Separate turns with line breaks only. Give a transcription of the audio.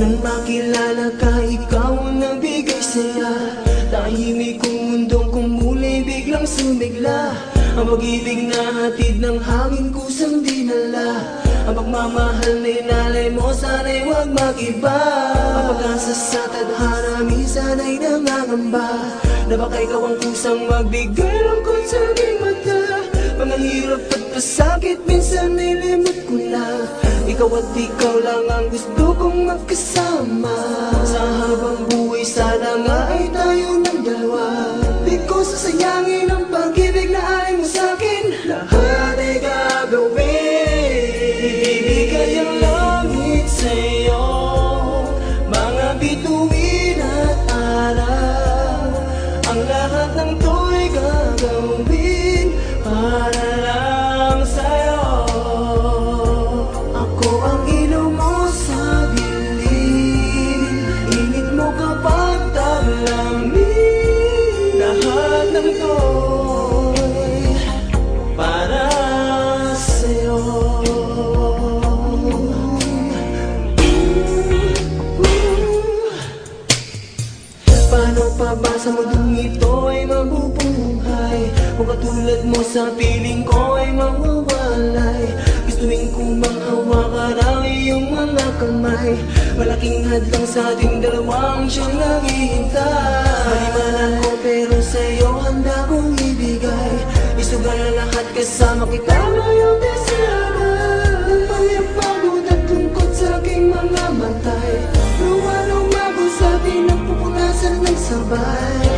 Nang makilala ka, ikaw ang nabigay saya. Tahimik kong mundong kumulay, biglang sumigla. Ang pag-ibig na hatid ng hangin kusang dinala. Ang pagmamahal na inalay mo, sana'y huwag mag-iba. Ang pag-asa sa tadhana, minsan ay nangangamba na baka ikaw ang kusang magbigay lungkot sa aking mata. Mga hirap at pasakit, minsan ay limot ko na. Ikaw at ikaw lang ang gusto kong magkasama. Sa habang buhay, sana nga ay tayo ng dalawa. Di ko sasayangin ang pag-ibig na ay mo sa'kin. Lahat ay gagawin, ibibigay ang langit sa'yo. Mga bituin at araw, ang lahat ng to'y gagawin para lang sa'yo. Ako ang ilaw mo sa dilim, init mo kapag taglamig. Lahat ng to'y para sa'yo. Paano pa ba sa mundong ito ay mabubuhay kung katulad mo sa piling ko ay mawawalay? Gustuin ko manghawakan ang iyong mga kamay. Malaking hadlang sa ating dalawang siyang naghihintay. Malimanan ko pero sa'yo handa kong ibigay. Isugal na lahat kasama kita ngayong desirada. Ang payapagod at lungkot sa aking mga matay. Luwa lumago sa atin ang pupunasan ng sabay.